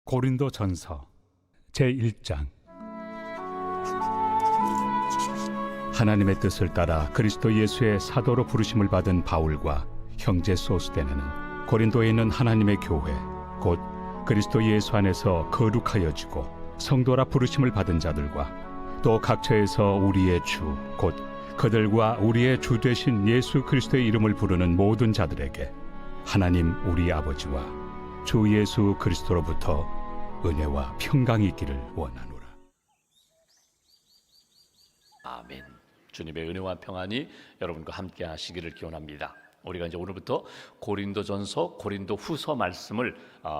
고린도전서 제1장. 하나님의 뜻을 따라 그리스도 예수의 사도로 부르심을 받은 바울과 형제 소스데네는 고린도에 있는 하나님의 교회 곧 그리스도 예수 안에서 거룩하여지고 성도라 부르심을 받은 자들과 또 각처에서 우리의 주 곧 그들과 우리의 주 되신 예수 그리스도의 이름을 부르는 모든 자들에게 하나님 우리 아버지와 주 예수 그리스도로부터 은혜와 평강이 있기를 원하노라. 아멘. 주님의 은혜와 평안이 여러분과 함께 하시기를 기원합니다. 우리가 이제 오늘부터 고린도전서, 고린도후서 말씀을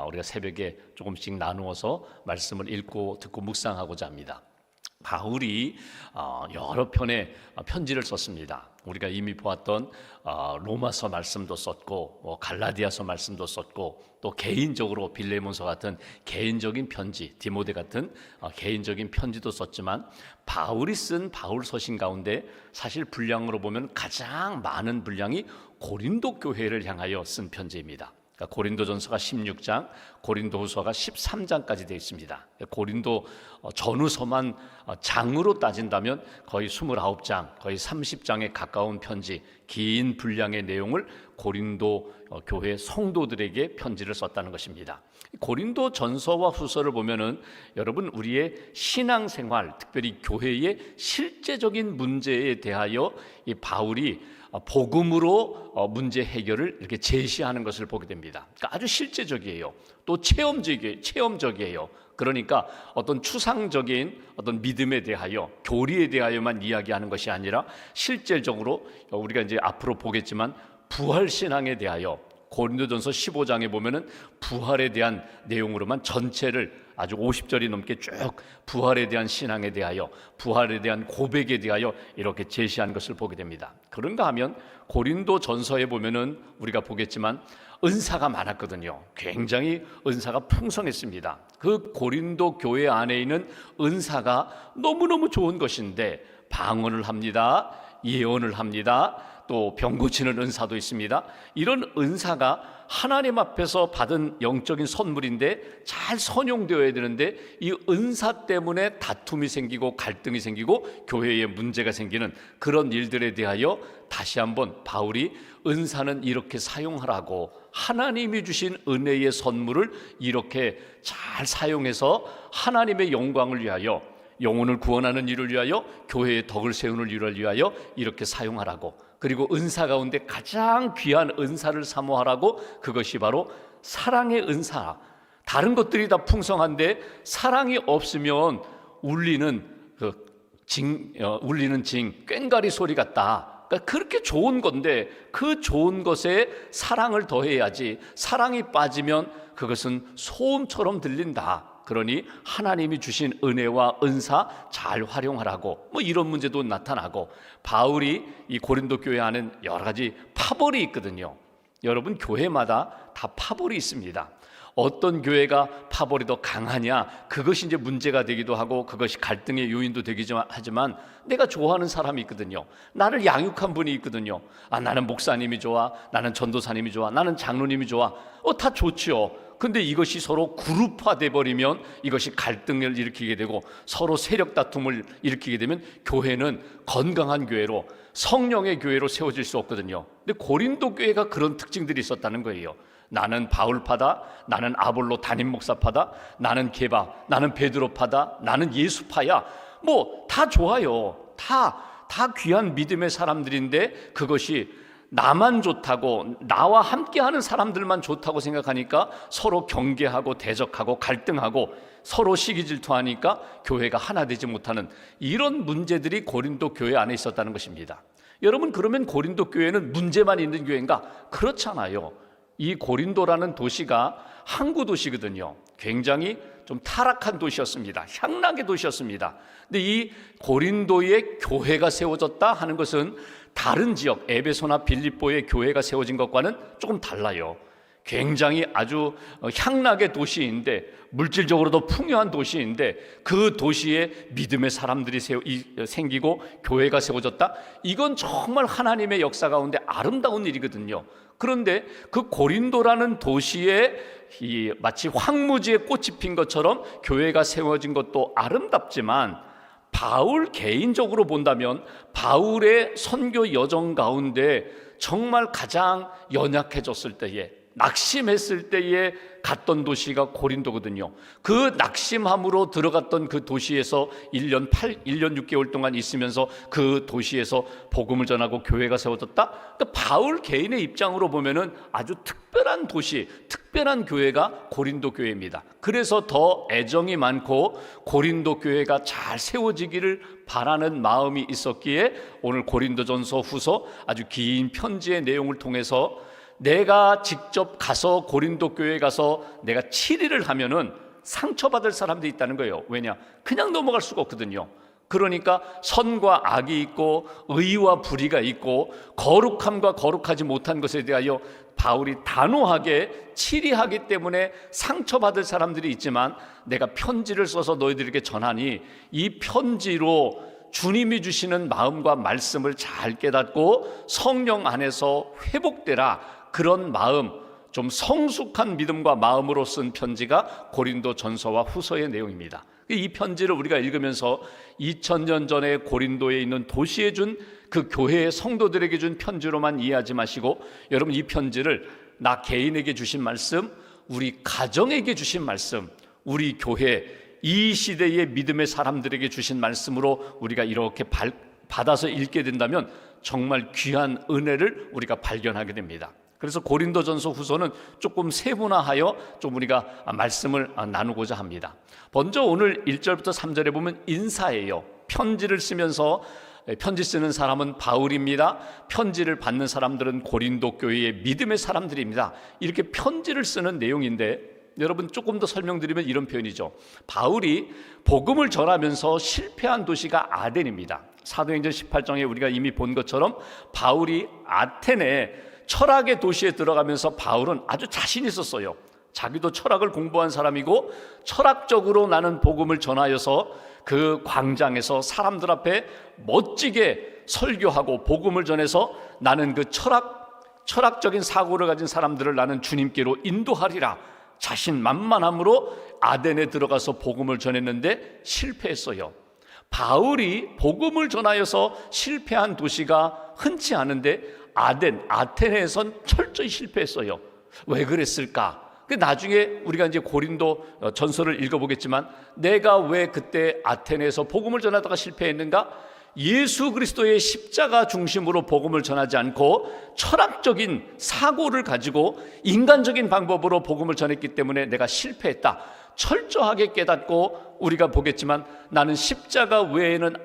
우리가 새벽에 조금씩 나누어서 말씀을 읽고 듣고 묵상하고자 합니다. 바울이 여러 편의 편지를 썼습니다. 우리가 이미 보았던 로마서 말씀도 썼고 갈라디아서 말씀도 썼고 또 개인적으로 빌레몬서 같은 개인적인 편지, 디모데 같은 개인적인 편지도 썼지만 바울이 쓴 바울 서신 가운데 사실 분량으로 보면 가장 많은 분량이 고린도 교회를 향하여 쓴 편지입니다. 그러니까 고린도전서가 16장, 고린도후서가 13장까지 되어 있습니다. 고린도 전후서만 장으로 따진다면 거의 29장, 거의 30장에 가까운 편지, 긴 분량의 내용을 고린도 교회 성도들에게 편지를 썼다는 것입니다. 고린도 전서와 후서를 보면은 여러분 우리의 신앙생활, 특별히 교회의 실제적인 문제에 대하여 이 바울이 복음으로 문제 해결을 이렇게 제시하는 것을 보게 됩니다. 그러니까 아주 실제적이에요. 또 체험적이에요. 그러니까 어떤 추상적인 어떤 믿음에 대하여, 교리에 대하여만 이야기하는 것이 아니라 실질적으로 우리가 이제 앞으로 보겠지만 부활 신앙에 대하여 고린도전서 15장에 보면은 부활에 대한 내용으로만 전체를 아주 50절이 넘게 쭉 부활에 대한 신앙에 대하여, 부활에 대한 고백에 대하여 이렇게 제시한 것을 보게 됩니다. 그런가 하면 고린도전서에 보면은 우리가 보겠지만 은사가 많았거든요. 굉장히 은사가 풍성했습니다. 그 고린도 교회 안에 있는 은사가 너무너무 좋은 것인데 방언을 합니다. 예언을 합니다. 또 병 고치는 은사도 있습니다. 이런 은사가 하나님 앞에서 받은 영적인 선물인데 잘 선용되어야 되는데 이 은사 때문에 다툼이 생기고 갈등이 생기고 교회에 문제가 생기는 그런 일들에 대하여 다시 한번 바울이 은사는 이렇게 사용하라고, 하나님이 주신 은혜의 선물을 이렇게 잘 사용해서 하나님의 영광을 위하여, 영혼을 구원하는 일을 위하여, 교회의 덕을 세우는 일을 위하여 이렇게 사용하라고, 그리고 은사 가운데 가장 귀한 은사를 사모하라고, 그것이 바로 사랑의 은사. 다른 것들이 다 풍성한데 사랑이 없으면 울리는 징, 꽹과리 소리 같다. 그러니까 그렇게 좋은 건데 그 좋은 것에 사랑을 더해야지, 사랑이 빠지면 그것은 소음처럼 들린다. 그러니 하나님이 주신 은혜와 은사 잘 활용하라고, 이런 문제도 나타나고, 바울이 이 고린도 교회 안에 여러 가지 파벌이 있거든요. 여러분 교회마다 다 파벌이 있습니다. 어떤 교회가 파벌이 더 강하냐, 그것이 이제 문제가 되기도 하고 그것이 갈등의 요인도 되기도 하지만, 내가 좋아하는 사람이 있거든요. 나를 양육한 분이 있거든요. 나는 목사님이 좋아, 나는 전도사님이 좋아, 나는 장로님이 좋아. 다 좋지요. 근데 이것이 서로 그룹화돼 버리면 이것이 갈등을 일으키게 되고 서로 세력 다툼을 일으키게 되면 교회는 건강한 교회로, 성령의 교회로 세워질 수 없거든요. 근데 고린도 교회가 그런 특징들이 있었다는 거예요. 나는 바울파다, 나는 아볼로 담임 목사파다, 나는 게바, 나는 베드로파다, 나는 예수파야. 다 좋아요. 다 귀한 믿음의 사람들인데 그것이 나만 좋다고, 나와 함께하는 사람들만 좋다고 생각하니까 서로 경계하고 대적하고 갈등하고 서로 시기질투하니까 교회가 하나 되지 못하는 이런 문제들이 고린도 교회 안에 있었다는 것입니다. 여러분, 그러면 고린도 교회는 문제만 있는 교회인가? 그렇잖아요. 이 고린도라는 도시가 항구 도시거든요. 굉장히 좀 타락한 도시였습니다. 향락의 도시였습니다. 근데 이 고린도에 교회가 세워졌다 하는 것은 다른 지역 에베소나 빌립보의 교회가 세워진 것과는 조금 달라요. 굉장히 아주 향락의 도시인데, 물질적으로도 풍요한 도시인데, 그 도시에 믿음의 사람들이 생기고 교회가 세워졌다. 이건 정말 하나님의 역사 가운데 아름다운 일이거든요. 그런데 그 고린도라는 도시에 마치 황무지에 꽃이 핀 것처럼 교회가 세워진 것도 아름답지만, 바울 개인적으로 본다면 바울의 선교 여정 가운데 정말 가장 연약해졌을 때에, 낙심했을 때에 갔던 도시가 고린도거든요. 그 낙심함으로 들어갔던 그 도시에서 1년 6개월 동안 있으면서 그 도시에서 복음을 전하고 교회가 세워졌다. 그러니까 바울 개인의 입장으로 보면은 아주 특별한 도시, 특별한 교회가 고린도 교회입니다. 그래서 더 애정이 많고 고린도 교회가 잘 세워지기를 바라는 마음이 있었기에 오늘 고린도전서 후서 아주 긴 편지의 내용을 통해서 내가 직접 가서 고린도 교회에 가서 내가 7일을 하면은 상처받을 사람들이 있다는 거예요. 왜냐? 그냥 넘어갈 수가 없거든요. 그러니까 선과 악이 있고 의와 불의가 있고 거룩함과 거룩하지 못한 것에 대하여 바울이 단호하게 치리하기 때문에 상처받을 사람들이 있지만, 내가 편지를 써서 너희들에게 전하니 이 편지로 주님이 주시는 마음과 말씀을 잘 깨닫고 성령 안에서 회복되라, 그런 마음, 좀 성숙한 믿음과 마음으로 쓴 편지가 고린도 전서와 후서의 내용입니다. 이 편지를 우리가 읽으면서 2000년 전에 고린도에 있는 도시에 준 그 교회의 성도들에게 준 편지로만 이해하지 마시고, 여러분 이 편지를 나 개인에게 주신 말씀, 우리 가정에게 주신 말씀, 우리 교회 이 시대의 믿음의 사람들에게 주신 말씀으로 우리가 이렇게 받아서 읽게 된다면 정말 귀한 은혜를 우리가 발견하게 됩니다. 그래서 고린도전서 후서는 조금 세분화하여 좀 우리가 말씀을 나누고자 합니다. 먼저 오늘 1절부터 3절에 보면 인사예요. 편지를 쓰면서, 편지 쓰는 사람은 바울입니다. 편지를 받는 사람들은 고린도 교회의 믿음의 사람들입니다. 이렇게 편지를 쓰는 내용인데, 여러분 조금 더 설명드리면 이런 표현이죠. 바울이 복음을 전하면서 실패한 도시가 아덴입니다. 사도행전 18장에 우리가 이미 본 것처럼 바울이 아테네 철학의 도시에 들어가면서 바울은 아주 자신 있었어요. 자기도 철학을 공부한 사람이고 철학적으로 나는 복음을 전하여서 그 광장에서 사람들 앞에 멋지게 설교하고 복음을 전해서 나는 그 철학적인 사고를 가진 사람들을 나는 주님께로 인도하리라, 자신만만함으로 아덴에 들어가서 복음을 전했는데 실패했어요. 바울이 복음을 전하여서 실패한 도시가 흔치 않은데 아테네에선 철저히 실패했어요. 왜 그랬을까? 나중에 우리가 이제 고린도 전서를 읽어보겠지만, 내가 왜 그때 아테네에서 복음을 전하다가 실패했는가? 예수 그리스도의 십자가 중심으로 복음을 전하지 않고 철학적인 사고를 가지고 인간적인 방법으로 복음을 전했기 때문에 내가 실패했다. 철저하게 깨닫고 우리가 보겠지만, 나는 십자가 외에는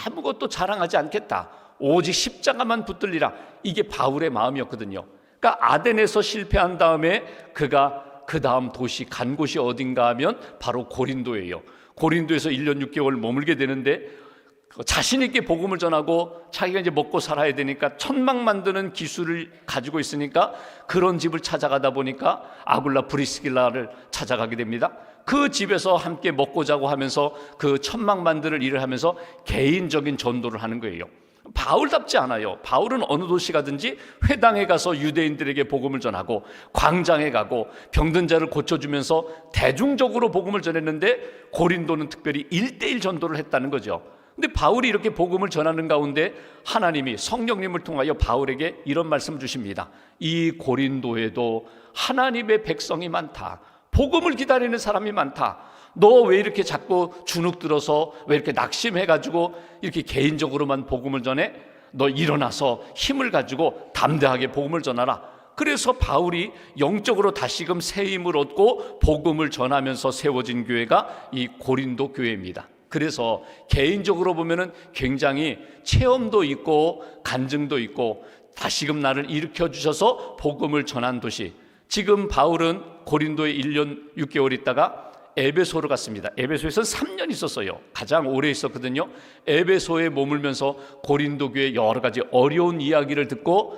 아무것도 자랑하지 않겠다. 오직 십자가만 붙들리라. 이게 바울의 마음이었거든요. 그러니까 아덴에서 실패한 다음에 그가 그 다음 도시 간 곳이 어딘가 하면 바로 고린도예요. 고린도에서 1년 6개월 머물게 되는데, 자신 있게 복음을 전하고 자기가 이제 먹고 살아야 되니까 천막 만드는 기술을 가지고 있으니까 그런 집을 찾아가다 보니까 아굴라 브리스길라를 찾아가게 됩니다. 그 집에서 함께 먹고 자고 하면서 그 천막 만드는 일을 하면서 개인적인 전도를 하는 거예요. 바울답지 않아요. 바울은 어느 도시 가든지 회당에 가서 유대인들에게 복음을 전하고 광장에 가고 병든 자를 고쳐주면서 대중적으로 복음을 전했는데, 고린도는 특별히 1:1 전도를 했다는 거죠. 근데 바울이 이렇게 복음을 전하는 가운데 하나님이 성령님을 통하여 바울에게 이런 말씀을 주십니다. 이 고린도에도 하나님의 백성이 많다. 복음을 기다리는 사람이 많다. 너 왜 이렇게 자꾸 주눅 들어서 왜 이렇게 낙심해가지고 이렇게 개인적으로만 복음을 전해? 너 일어나서 힘을 가지고 담대하게 복음을 전하라. 그래서 바울이 영적으로 다시금 새 힘을 얻고 복음을 전하면서 세워진 교회가 이 고린도 교회입니다. 그래서 개인적으로 보면은 굉장히 체험도 있고 간증도 있고 다시금 나를 일으켜 주셔서 복음을 전한 도시. 지금 바울은 고린도에 1년 6개월 있다가 에베소로 갔습니다. 에베소에서 3년 있었어요. 가장 오래 있었거든요. 에베소에 머물면서 고린도 교회 여러 가지 어려운 이야기를 듣고,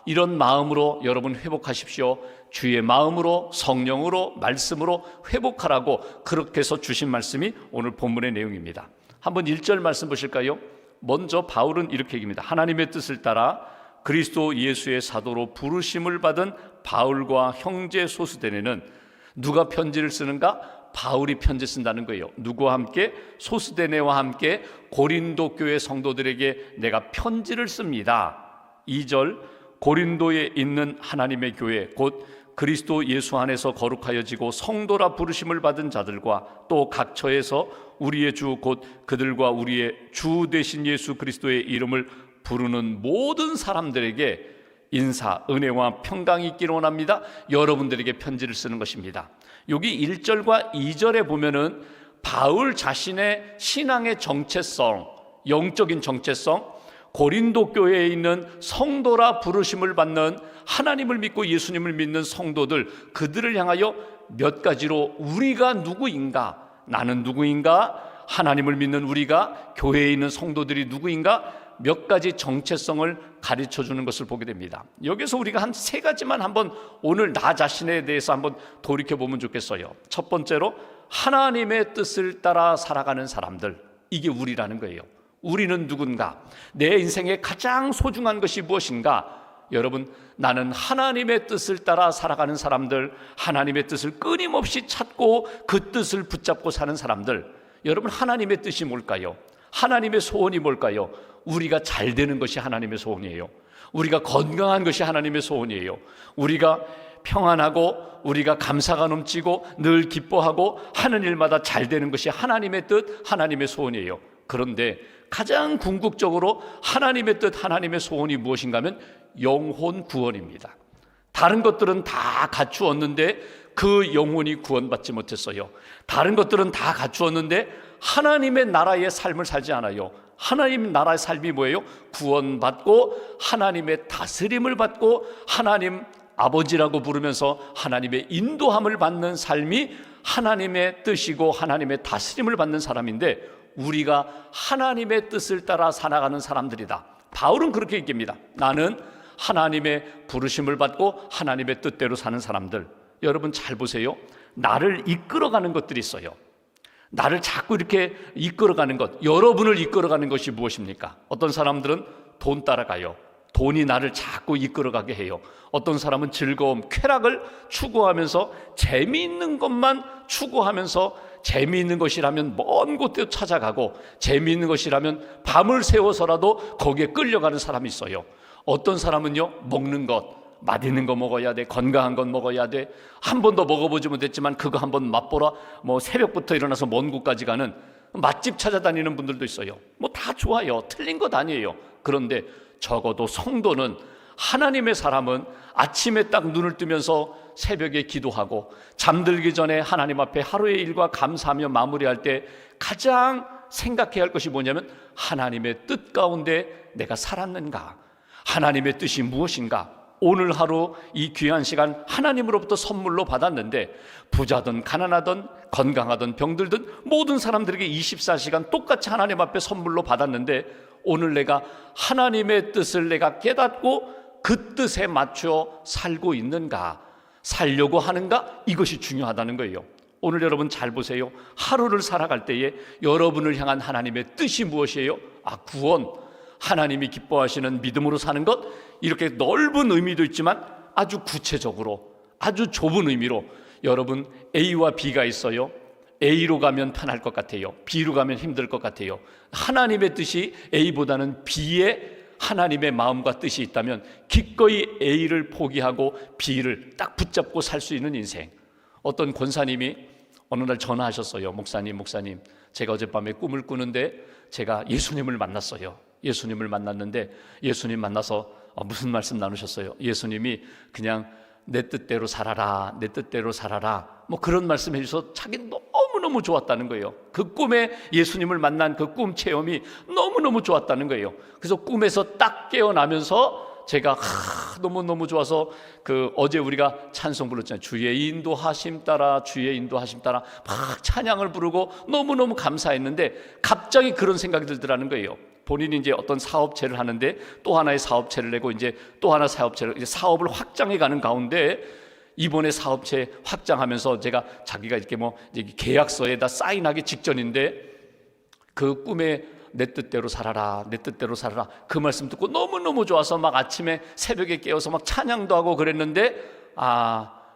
이런 마음으로 여러분 회복하십시오. 주의 마음으로, 성령으로, 말씀으로 회복하라고 그렇게 해서 주신 말씀이 오늘 본문의 내용입니다. 한번 1절 말씀 보실까요? 먼저 바울은 이렇게 얘기합니다. 하나님의 뜻을 따라 그리스도 예수의 사도로 부르심을 받은 바울과 형제 소스데네는 누가 편지를 쓰는가? 바울이 편지 쓴다는 거예요. 누구와 함께? 소스데네와 함께 고린도 교회 성도들에게 내가 편지를 씁니다. 2절 고린도에 있는 하나님의 교회 곧 그리스도 예수 안에서 거룩하여지고 성도라 부르심을 받은 자들과 또 각처에서 우리의 주 곧 그들과 우리의 주 되신 예수 그리스도의 이름을 부르는 모든 사람들에게 인사, 은혜와 평강이 있기를 원합니다. 여러분들에게 편지를 쓰는 것입니다. 여기 1절과 2절에 보면은 바울 자신의 신앙의 정체성, 영적인 정체성, 고린도 교회에 있는 성도라 부르심을 받는 하나님을 믿고 예수님을 믿는 성도들, 그들을 향하여 몇 가지로 우리가 누구인가, 나는 누구인가, 하나님을 믿는 우리가, 교회에 있는 성도들이 누구인가, 몇 가지 정체성을 가르쳐 주는 것을 보게 됩니다. 여기서 우리가 한 3가지만 한번 오늘 나 자신에 대해서 한번 돌이켜 보면 좋겠어요. 첫 번째로 하나님의 뜻을 따라 살아가는 사람들, 이게 우리라는 거예요. 우리는 누군가? 내 인생에 가장 소중한 것이 무엇인가? 여러분, 나는 하나님의 뜻을 따라 살아가는 사람들, 하나님의 뜻을 끊임없이 찾고 그 뜻을 붙잡고 사는 사람들. 여러분, 하나님의 뜻이 뭘까요? 하나님의 소원이 뭘까요? 우리가 잘 되는 것이 하나님의 소원이에요. 우리가 건강한 것이 하나님의 소원이에요. 우리가 평안하고 우리가 감사가 넘치고 늘 기뻐하고 하는 일마다 잘 되는 것이 하나님의 뜻, 하나님의 소원이에요. 그런데 가장 궁극적으로 하나님의 뜻, 하나님의 소원이 무엇인가 하면 영혼 구원입니다. 다른 것들은 다 갖추었는데 그 영혼이 구원받지 못했어요. 다른 것들은 다 갖추었는데 하나님의 나라의 삶을 살지 않아요. 하나님 나라의 삶이 뭐예요? 구원받고 하나님의 다스림을 받고 하나님 아버지라고 부르면서 하나님의 인도함을 받는 삶이 하나님의 뜻이고 하나님의 다스림을 받는 사람인데, 우리가 하나님의 뜻을 따라 살아가는 사람들이다. 바울은 그렇게 얘기합니다. 나는 하나님의 부르심을 받고 하나님의 뜻대로 사는 사람들. 여러분 잘 보세요. 나를 이끌어가는 것들이 있어요. 나를 자꾸 이렇게 이끌어가는 것, 여러분을 이끌어가는 것이 무엇입니까? 어떤 사람들은 돈 따라가요. 돈이 나를 자꾸 이끌어가게 해요. 어떤 사람은 즐거움, 쾌락을 추구하면서 재미있는 것만 추구하면서 재미있는 것이라면 먼 곳에 찾아가고 재미있는 것이라면 밤을 새워서라도 거기에 끌려가는 사람이 있어요. 어떤 사람은요, 먹는 것, 맛있는 거 먹어야 돼, 건강한 건 먹어야 돼, 한 번도 먹어보지 못했지만 그거 한번 맛보라, 새벽부터 일어나서 먼 곳까지 가는 맛집 찾아다니는 분들도 있어요. 다 좋아요. 틀린 것 아니에요. 그런데 적어도 성도는, 하나님의 사람은 아침에 딱 눈을 뜨면서 새벽에 기도하고 잠들기 전에 하나님 앞에 하루의 일과 감사하며 마무리할 때 가장 생각해야 할 것이 뭐냐면, 하나님의 뜻 가운데 내가 살았는가, 하나님의 뜻이 무엇인가. 오늘 하루 이 귀한 시간 하나님으로부터 선물로 받았는데, 부자든 가난하든 건강하든 병들든 모든 사람들에게 24시간 똑같이 하나님 앞에 선물로 받았는데, 오늘 내가 하나님의 뜻을 내가 깨닫고 그 뜻에 맞춰 살고 있는가, 살려고 하는가, 이것이 중요하다는 거예요. 오늘 여러분 잘 보세요. 하루를 살아갈 때에 여러분을 향한 하나님의 뜻이 무엇이에요? 구원, 하나님이 기뻐하시는 믿음으로 사는 것, 이렇게 넓은 의미도 있지만 아주 구체적으로, 아주 좁은 의미로, 여러분 A와 B가 있어요. A로 가면 편할 것 같아요. B로 가면 힘들 것 같아요. 하나님의 뜻이 A보다는 B에 하나님의 마음과 뜻이 있다면 기꺼이 A를 포기하고 B를 딱 붙잡고 살 수 있는 인생. 어떤 권사님이 어느 날 전화하셨어요. 목사님, 제가 어젯밤에 꿈을 꾸는데 제가 예수님을 만났어요. 예수님을 만났는데, 예수님 만나서 무슨 말씀 나누셨어요? 예수님이 그냥 내 뜻대로 살아라, 내 뜻대로 살아라, 그런 말씀 해주셔서 자기는 너무너무 좋았다는 거예요. 그 꿈에 예수님을 만난 그 꿈 체험이 너무너무 좋았다는 거예요. 그래서 꿈에서 딱 깨어나면서 제가 너무너무 좋아서 어제 우리가 찬송 불렀잖아요. 주의 인도하심 따라, 주의 인도하심 따라 막 찬양을 부르고 너무너무 감사했는데, 갑자기 그런 생각이 들더라는 거예요. 본인이 이제 어떤 사업체를 하는데 또 하나의 사업체를 내고 이제 또 하나 사업체를, 이제 사업을 확장해 가는 가운데 이번에 사업체 확장하면서 제가 자기가 이렇게 계약서에다 사인하기 직전인데 그 꿈에 내 뜻대로 살아라, 내 뜻대로 살아라, 그 말씀 듣고 너무너무 좋아서 막 아침에 새벽에 깨어서 막 찬양도 하고 그랬는데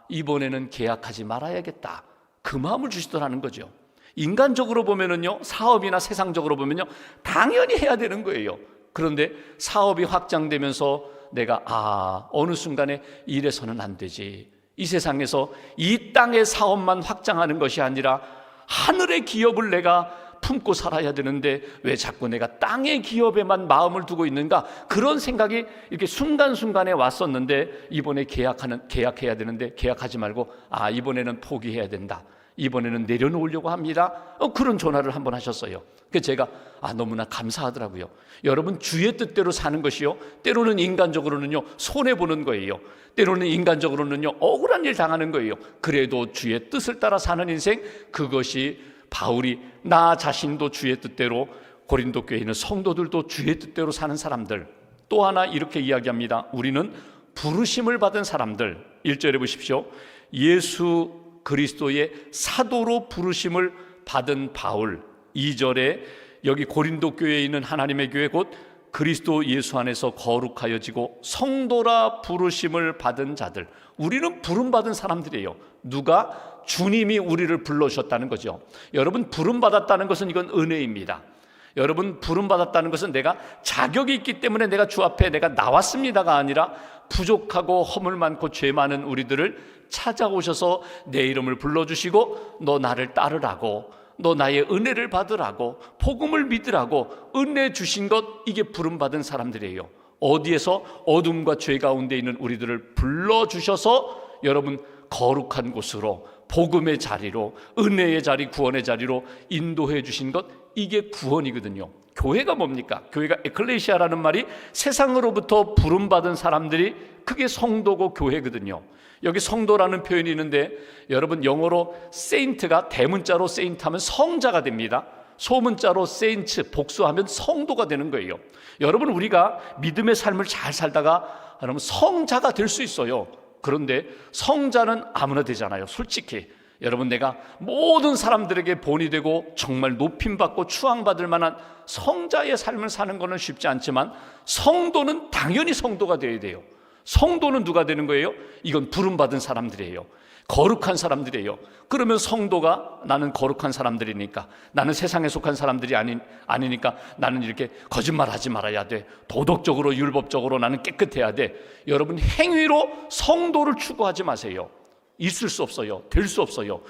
이번에는 계약하지 말아야겠다, 그 마음을 주시더라는 거죠. 인간적으로 보면은요, 사업이나 세상적으로 보면요, 당연히 해야 되는 거예요. 그런데 사업이 확장되면서 내가 어느 순간에 이래서는 안 되지, 이 세상에서 이 땅의 사업만 확장하는 것이 아니라 하늘의 기업을 내가 품고 살아야 되는데 왜 자꾸 내가 땅의 기업에만 마음을 두고 있는가, 그런 생각이 이렇게 순간순간에 왔었는데 이번에 계약해야 되는데 계약하지 말고 이번에는 포기해야 된다, 이번에는 내려놓으려고 합니다. 그런 전화를 한번 하셨어요. 그래서 제가 너무나 감사하더라고요. 여러분, 주의 뜻대로 사는 것이요, 때로는 인간적으로는요 손해보는 거예요. 때로는 인간적으로는요 억울한 일 당하는 거예요. 그래도 주의 뜻을 따라 사는 인생, 그것이 바울이 나 자신도 주의 뜻대로, 고린도 교회 있는 성도들도 주의 뜻대로 사는 사람들. 또 하나 이렇게 이야기합니다. 우리는 부르심을 받은 사람들. 1절에 보십시오. 예수 그리스도의 사도로 부르심을 받은 바울. 2절에 여기 고린도 교회에 있는 하나님의 교회, 곧 그리스도 예수 안에서 거룩하여지고 성도라 부르심을 받은 자들. 우리는 부름받은 사람들이에요. 누가? 주님이 우리를 불러주셨다는 거죠. 여러분, 부름받았다는 것은 이건 은혜입니다. 여러분, 부름받았다는 것은 내가 자격이 있기 때문에 내가 주 앞에 내가 나왔습니다가 아니라 부족하고 허물 많고 죄 많은 우리들을 찾아오셔서 내 이름을 불러주시고 너 나를 따르라고, 너 나의 은혜를 받으라고, 복음을 믿으라고 은혜 주신 것, 이게 부름받은 사람들이에요. 어디에서? 어둠과 죄 가운데 있는 우리들을 불러주셔서 여러분 거룩한 곳으로, 복음의 자리로, 은혜의 자리, 구원의 자리로 인도해 주신 것, 이게 구원이거든요. 교회가 뭡니까? 교회가 에클레시아라는 말이 세상으로부터 부름받은 사람들이, 그게 성도고 교회거든요. 여기 성도라는 표현이 있는데 여러분, 영어로 세인트가 대문자로 세인트하면 성자가 됩니다. 소문자로 세인츠, 복수하면 성도가 되는 거예요. 여러분, 우리가 믿음의 삶을 잘 살다가 여러분 성자가 될 수 있어요. 그런데 성자는 아무나 되잖아요. 솔직히 여러분, 내가 모든 사람들에게 본이 되고 정말 높임받고 추앙받을 만한 성자의 삶을 사는 것은 쉽지 않지만 성도는 당연히 성도가 되어야 돼요. 성도는 누가 되는 거예요? 이건 부름받은 사람들이에요. 거룩한 사람들이에요. 그러면 성도가, 나는 거룩한 사람들이니까, 나는 세상에 속한 사람들이 아니니까 나는 이렇게 거짓말하지 말아야 돼, 도덕적으로 율법적으로 나는 깨끗해야 돼. 여러분, 행위로 성도를 추구하지 마세요. 있을 수 없어요. 될 수 없어요.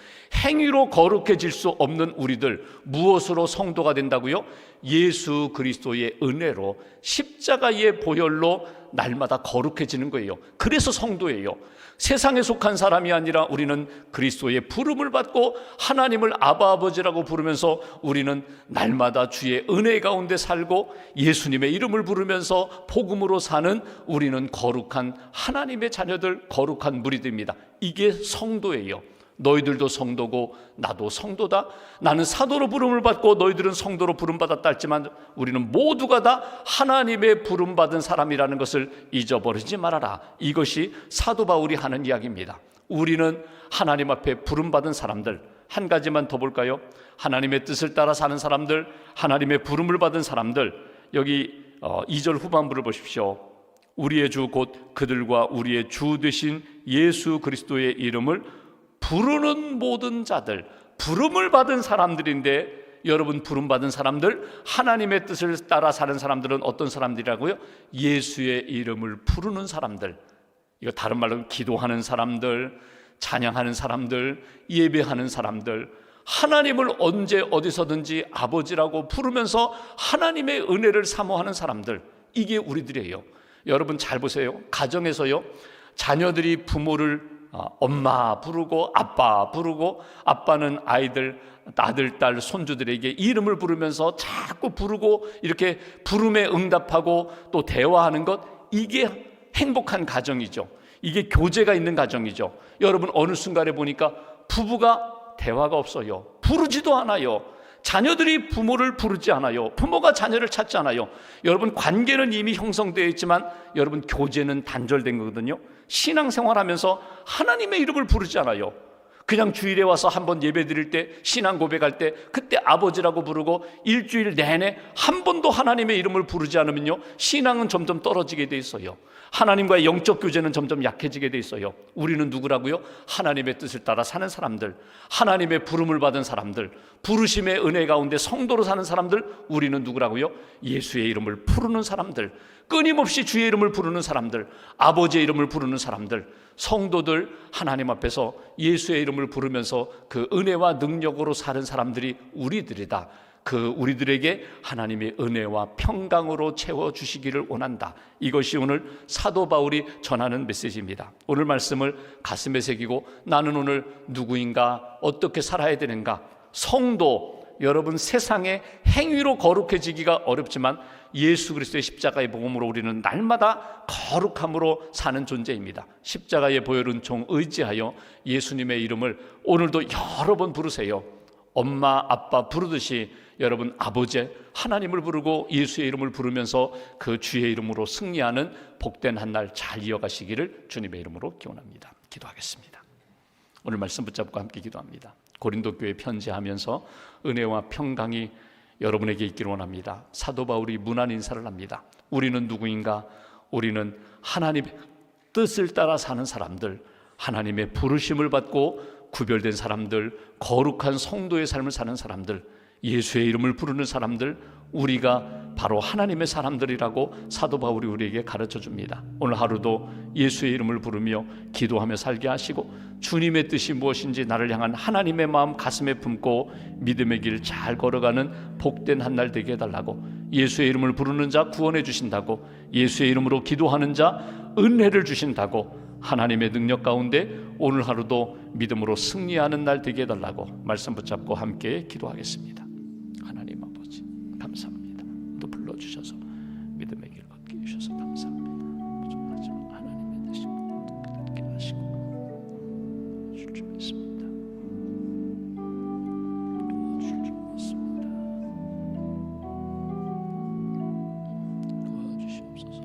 행위로 거룩해질 수 없는 우리들, 무엇으로 성도가 된다고요? 예수 그리스도의 은혜로, 십자가의 보혈로 날마다 거룩해지는 거예요. 그래서 성도예요. 세상에 속한 사람이 아니라 우리는 그리스도의 부름을 받고 하나님을 아바 아버지라고 부르면서 우리는 날마다 주의 은혜 가운데 살고 예수님의 이름을 부르면서 복음으로 사는, 우리는 거룩한 하나님의 자녀들, 거룩한 무리들입니다. 이게 성도예요. 너희들도 성도고 나도 성도다. 나는 사도로 부름을 받고 너희들은 성도로 부름받았다 했지만 우리는 모두가 다 하나님의 부름받은 사람이라는 것을 잊어버리지 말아라. 이것이 사도 바울이 하는 이야기입니다. 우리는 하나님 앞에 부름받은 사람들. 한 가지만 더 볼까요? 하나님의 뜻을 따라 사는 사람들, 하나님의 부름을 받은 사람들. 여기 2절 후반부를 보십시오. 우리의 주 곧 그들과 우리의 주 되신 예수 그리스도의 이름을 부르는 모든 자들, 부름을 받은 사람들인데, 여러분, 부름받은 사람들, 하나님의 뜻을 따라 사는 사람들은 어떤 사람들이라고요? 예수의 이름을 부르는 사람들. 이거 다른 말로 기도하는 사람들, 찬양하는 사람들, 예배하는 사람들, 하나님을 언제 어디서든지 아버지라고 부르면서 하나님의 은혜를 사모하는 사람들, 이게 우리들이에요. 여러분 잘 보세요. 가정에서요, 자녀들이 부모를 엄마 부르고 아빠 부르고, 아빠는 아이들, 딸, 손주들에게 이름을 부르면서 자꾸 부르고 이렇게 부름에 응답하고 또 대화하는 것, 이게 행복한 가정이죠. 이게 교제가 있는 가정이죠. 여러분, 어느 순간에 보니까 부부가 대화가 없어요. 부르지도 않아요. 자녀들이 부모를 부르지 않아요. 부모가 자녀를 찾지 않아요. 여러분, 관계는 이미 형성되어 있지만 여러분, 교제는 단절된 거거든요. 신앙생활하면서 하나님의 이름을 부르지 않아요. 그냥 주일에 와서 한번 예배 드릴 때, 신앙 고백할 때 그때 아버지라고 부르고 일주일 내내 한 번도 하나님의 이름을 부르지 않으면요, 신앙은 점점 떨어지게 돼 있어요. 하나님과의 영적 교제는 점점 약해지게 돼 있어요. 우리는 누구라고요? 하나님의 뜻을 따라 사는 사람들, 하나님의 부름을 받은 사람들, 부르심의 은혜 가운데 성도로 사는 사람들. 우리는 누구라고요? 예수의 이름을 부르는 사람들, 끊임없이 주의 이름을 부르는 사람들, 아버지의 이름을 부르는 사람들, 성도들, 하나님 앞에서 예수의 이름을 부르면서 그 은혜와 능력으로 사는 사람들이 우리들이다. 그 우리들에게 하나님의 은혜와 평강으로 채워주시기를 원한다. 이것이 오늘 사도 바울이 전하는 메시지입니다. 오늘 말씀을 가슴에 새기고 나는 오늘 누구인가, 어떻게 살아야 되는가. 성도, 여러분, 세상의 행위로 거룩해지기가 어렵지만 예수 그리스도의 십자가의 복음으로 우리는 날마다 거룩함으로 사는 존재입니다. 십자가의 보혈 은총 의지하여 예수님의 이름을 오늘도 여러 번 부르세요. 엄마 아빠 부르듯이 여러분 아버지 하나님을 부르고 예수의 이름을 부르면서 그 주의 이름으로 승리하는 복된 한 날 잘 이어가시기를 주님의 이름으로 기원합니다. 기도하겠습니다. 오늘 말씀 붙잡고 함께 기도합니다. 고린도 교회 편지하면서 은혜와 평강이 여러분에게 있기를 원합니다. 사도 바울이 문안 인사를 합니다. 우리는 누구인가? 우리는 하나님의 뜻을 따라 사는 사람들, 하나님의 부르심을 받고 구별된 사람들, 거룩한 성도의 삶을 사는 사람들, 예수의 이름을 부르는 사람들, 우리가 바로 하나님의 사람들이라고 사도 바울이 우리에게 가르쳐 줍니다. 오늘 하루도 예수의 이름을 부르며 기도하며 살게 하시고 주님의 뜻이 무엇인지 나를 향한 하나님의 마음 가슴에 품고 믿음의 길 잘 걸어가는 복된 한 날 되게 해달라고, 예수의 이름을 부르는 자 구원해 주신다고, 예수의 이름으로 기도하는 자 은혜를 주신다고, 하나님의 능력 가운데 오늘 하루도 믿음으로 승리하는 날 되게 해달라고 말씀 붙잡고 함께 기도하겠습니다. 하나님 아버지 감사합니다. 또 불러주셔서 믿음의 길 걷게 해주셔서 감사합니다. 부족하지만 하나님의 뜻이 그렇게 하시고 줄 줄 믿습니다. 줄 줄 믿습니다. 도와주시옵소서.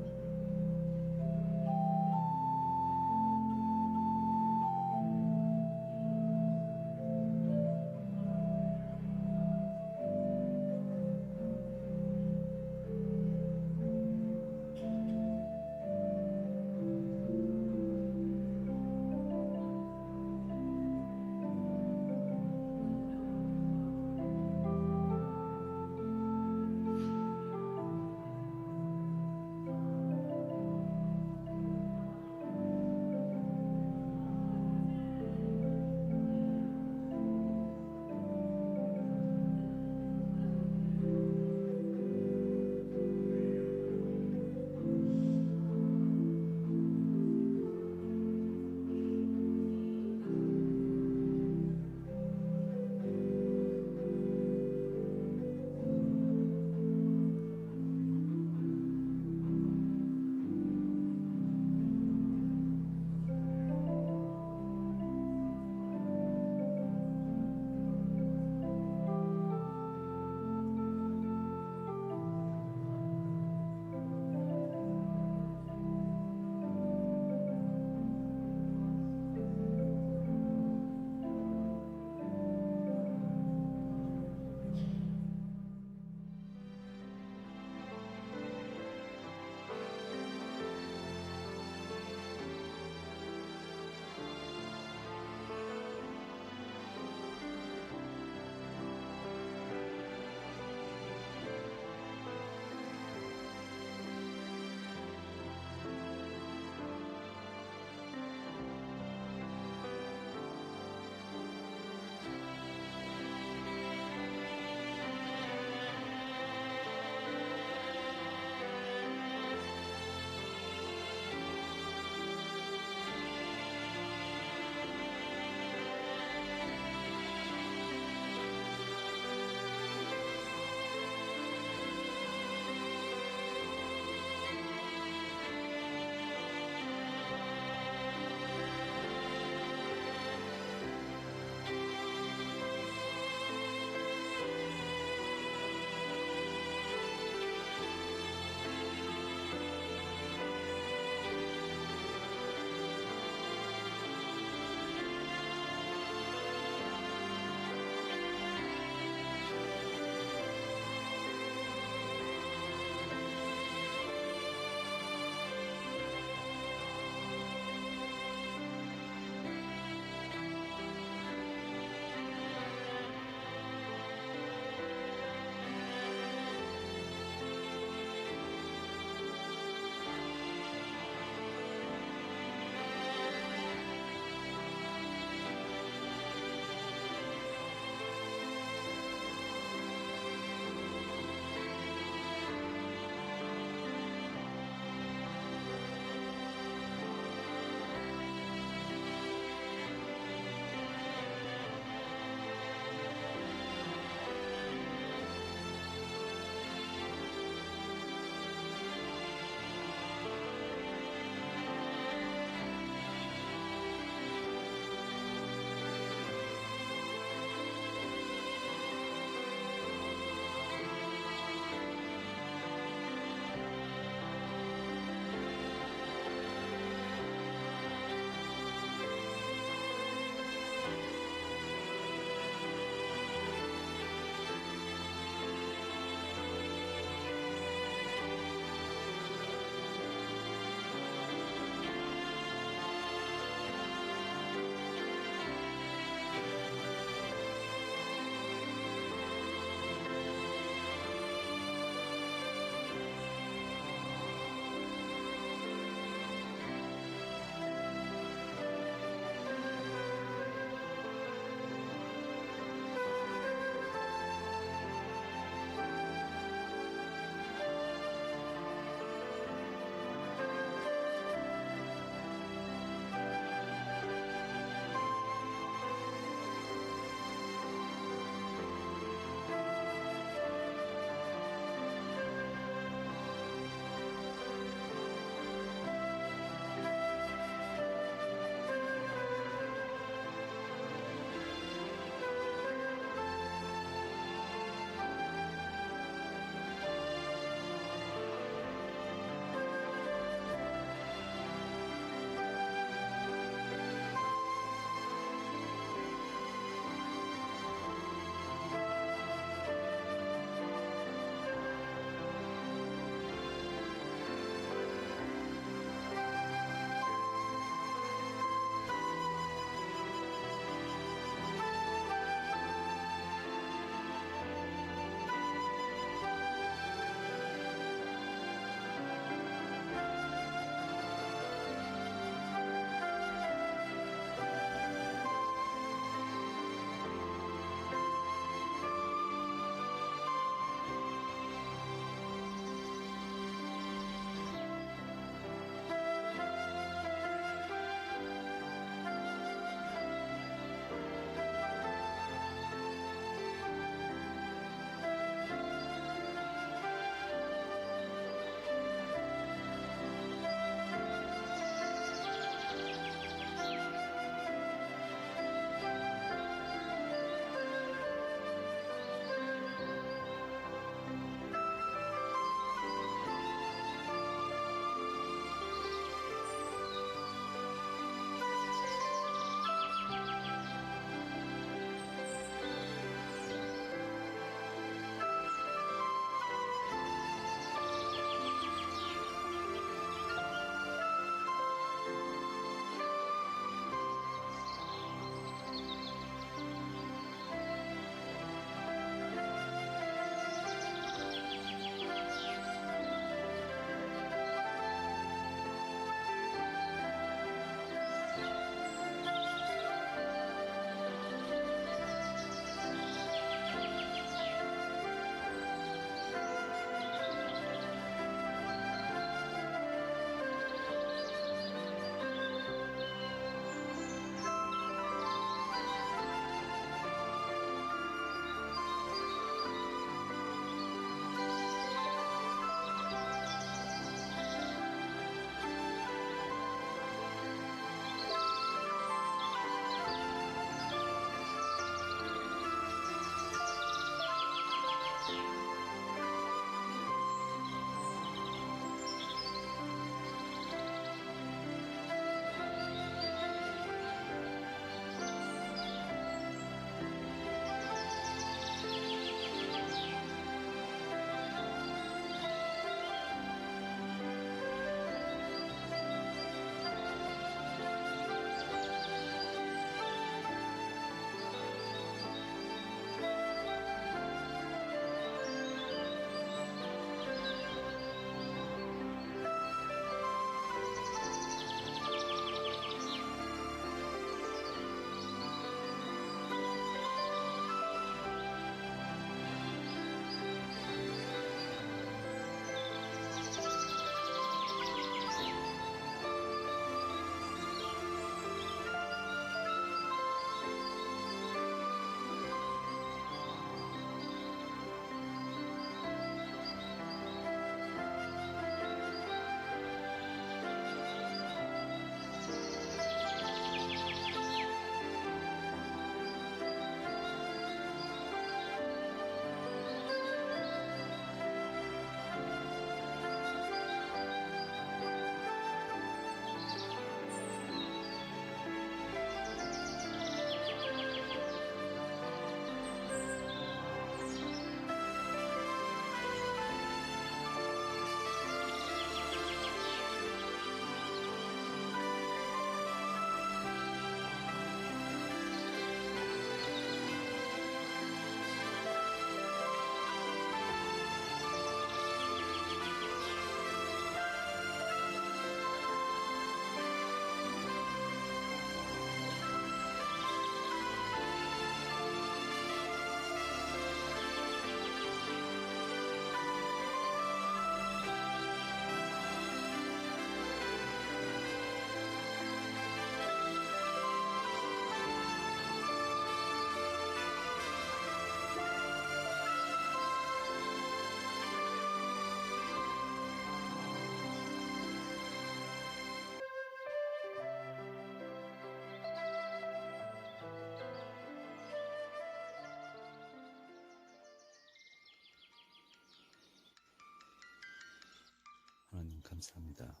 감사합니다.